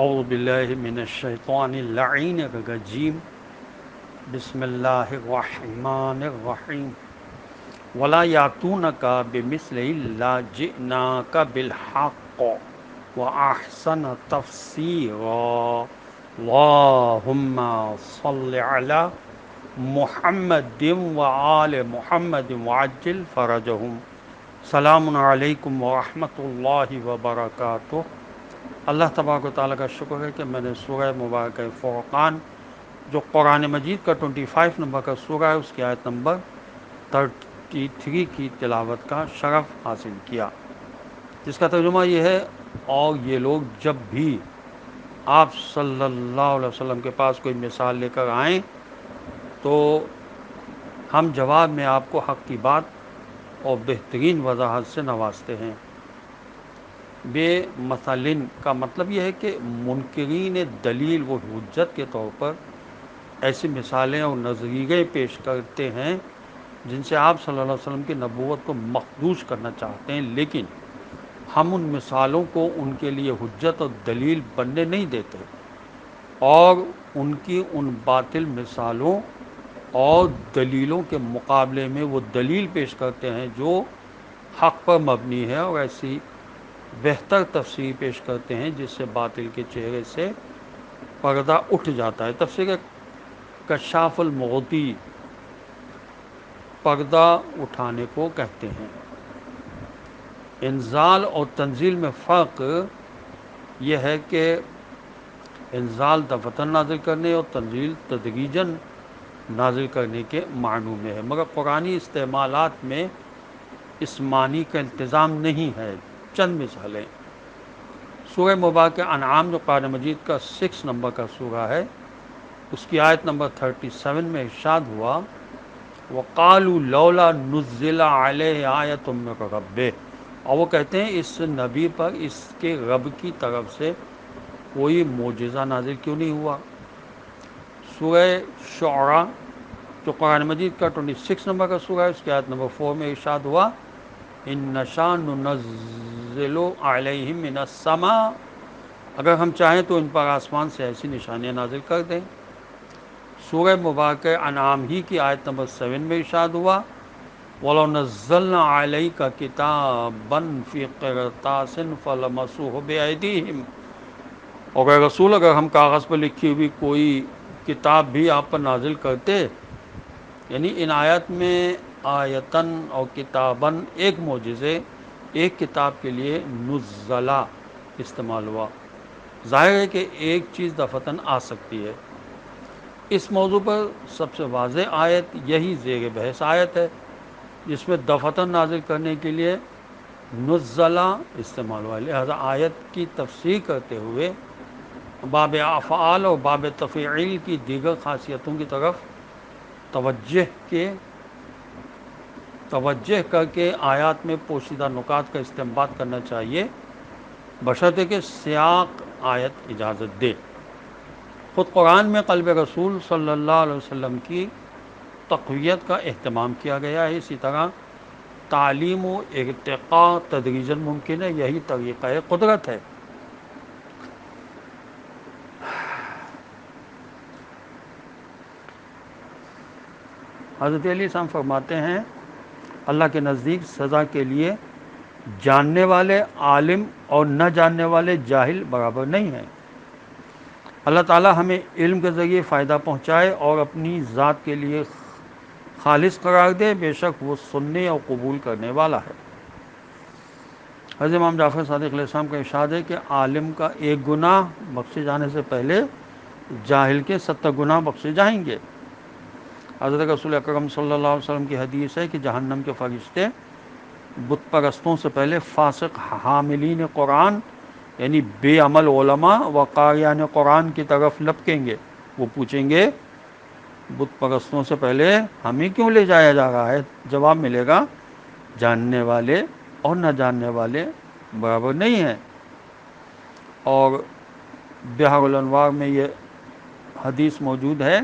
اعوذ باللہ من الشیطان اللعین الرجیم بسم اللہ الرحمن الرحیم ولا یاتونک بمثل الا جئناک بالحق واحسن تفسیرا اللہم صل علی محمد وآل محمد وعجل فرجہم. سلام علیکم ورحمۃ اللہ وبرکاتہ. اللہ تبارک و تعالیٰ کا شکر ہے کہ میں نے سورہ مبارکہ فرقان جو قرآن مجید کا 25 نمبر کا سورہ ہے اس کی آیت نمبر 33 کی تلاوت کا شرف حاصل کیا، جس کا ترجمہ یہ ہے: اور یہ لوگ جب بھی آپ صلی اللہ علیہ وسلم کے پاس کوئی مثال لے کر آئیں تو ہم جواب میں آپ کو حق کی بات اور بہترین وضاحت سے نوازتے ہیں. بے مثلن کا مطلب یہ ہے کہ منکرین دلیل و حجت کے طور پر ایسی مثالیں اور نظریے پیش کرتے ہیں جن سے آپ صلی اللہ علیہ وسلم کی نبوت کو مخدوش کرنا چاہتے ہیں، لیکن ہم ان مثالوں کو ان کے لیے حجت اور دلیل بننے نہیں دیتے، اور ان کی ان باطل مثالوں اور دلیلوں کے مقابلے میں وہ دلیل پیش کرتے ہیں جو حق پر مبنی ہے، اور ایسی بہتر تفسیر پیش کرتے ہیں جس سے باطل کے چہرے سے پردہ اٹھ جاتا ہے. تفسیر کشاف المغتی پردہ اٹھانے کو کہتے ہیں. انزال اور تنزیل میں فرق یہ ہے کہ انزال دفعتاً نازل کرنے اور تنزیل تدریجاً نازل کرنے کے معنوں میں ہے، مگر قرآنی استعمالات میں اس معنی کا التزام نہیں ہے. چند مثالیں: سورہ مبارکہ انعام جو قرآن مجید کا 6 نمبر کا سورہ ہے، اس کی آیت نمبر 37 میں ارشاد ہوا: وَقَالُوا لَوْلَا نُزِّلَ عَلَيْهِ آیَةٌ مِّن رَّبِّهِ، اور وہ کہتے ہیں اس نبی پر اس کے رب کی طرف سے کوئی معجزہ نازل کیوں نہیں ہوا. سورہ شعراء جو قرآن مجید کا 26 نمبر کا سورہ ہے، اس کی آیت نمبر 4 میں ارشاد ہوا: ان نشاء ننزل علیہم من السماء، اگر ہم چاہیں تو ان پر آسمان سے ایسی نشانیاں نازل کر دیں. سورہ مبارکہ انعام ہی کی آیت نمبر 7 میں ارشاد ہوا: وَلَوْ نَزَّلْنَا عَلَيْكَ كِتَابًا فِي قِرْطَاسٍ فَلَمَسُوهُ بِأَيْدِيهِمْ، اور اے رسول اگر ہم کاغذ پر لکھی ہوئی کوئی کتاب بھی آپ پر نازل کرتے، یعنی ان آیت میں آیتن اور کتابن ایک معجزے ایک کتاب کے لیے نزلہ استعمال ہوا. ظاہر ہے کہ ایک چیز دفعتاً آ سکتی ہے. اس موضوع پر سب سے واضح آیت یہی زیر بحث آیت ہے جس میں دفعتاً نازل کرنے کے لیے نزلہ استعمال ہوا. لہذا آیت کی تفسیر کرتے ہوئے باب افعال اور باب تفعیل کی دیگر خاصیتوں کی طرف توجہ کر کے آیات میں پوشیدہ نکات کا استنباط کرنا چاہیے، بشرطے کہ سیاق آیت اجازت دے. خود قرآن میں قلب رسول صلی اللہ علیہ وسلم کی تقویت کا اہتمام کیا گیا ہے. اسی طرح تعلیم و ارتقاء تدریجاً ممکن ہے، یہی طریقہ قدرت ہے. حضرت علی السلام فرماتے ہیں اللہ کے نزدیک سزا کے لیے جاننے والے عالم اور نہ جاننے والے جاہل برابر نہیں ہیں. اللہ تعالی ہمیں علم کے ذریعے فائدہ پہنچائے اور اپنی ذات کے لیے خالص قرار دے، بے شک وہ سننے اور قبول کرنے والا ہے. حضرت امام جعفر صادق علیہ السلام کا ارشاد ہے کہ عالم کا ایک گناہ بخشے جانے سے پہلے جاہل کے 70 گناہ بخشے جائیں گے. حضرت رسول اکرم صلی اللہ علیہ وسلم کی حدیث ہے کہ جہنم کے فرشتے بت پرستوں سے پہلے فاسق حاملین قرآن یعنی بے عمل علماء و قاریان قرآن کی طرف لپکیں گے. وہ پوچھیں گے بت پرستوں سے پہلے ہمیں کیوں لے جایا جا رہا ہے؟ جواب ملے گا جاننے والے اور نہ جاننے والے برابر نہیں ہیں. اور بحر الانوار میں یہ حدیث موجود ہے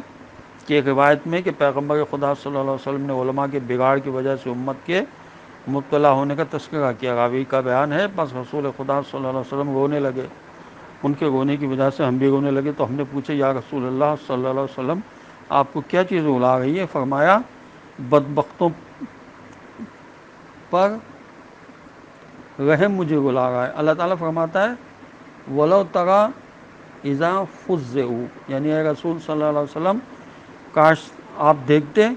کہ ایک روایت میں کہ پیغمبر خدا صلی اللہ علیہ وسلم نے علماء کے بگاڑ کی وجہ سے امت کے مبتلا ہونے کا تذکرہ کیا. راوی کا بیان ہے بس رسول خدا صلی اللہ علیہ وسلم رونے لگے ان کے رونے کی وجہ سے ہم بھی رونے لگے، تو ہم نے پوچھا یا رسول اللہ صلی اللہ علیہ وسلم آپ کو کیا چیز رلا رہی ہے؟ فرمایا بدبختوں پر رحم مجھے رلا رہا ہے۔ اللہ تعالیٰ فرماتا ہے ولو ترا اذا فزعوا، یعنی اے رسول صلی اللہ علیہ وسلم کاش آپ دیکھتے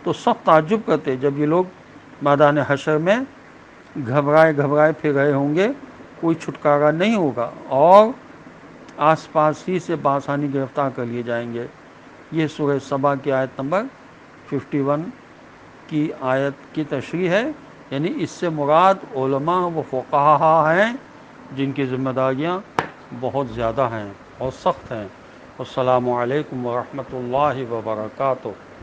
تو سب تعجب کرتے جب یہ لوگ میدان حشر میں گھبرائے گھبرائے پھر رہے ہوں گے، کوئی چھٹکارا نہیں ہوگا اور آس پاس ہی سے بآسانی گرفتار کر لیے جائیں گے۔ یہ سورہ سبا کی آیت نمبر 51 کی آیت کی تشریح ہے، یعنی اس سے مراد علماء و فقہا ہیں جن کی ذمہ داریاں بہت زیادہ ہیں اور سخت ہیں۔ السلام علیکم ورحمۃ اللہ وبرکاتہ۔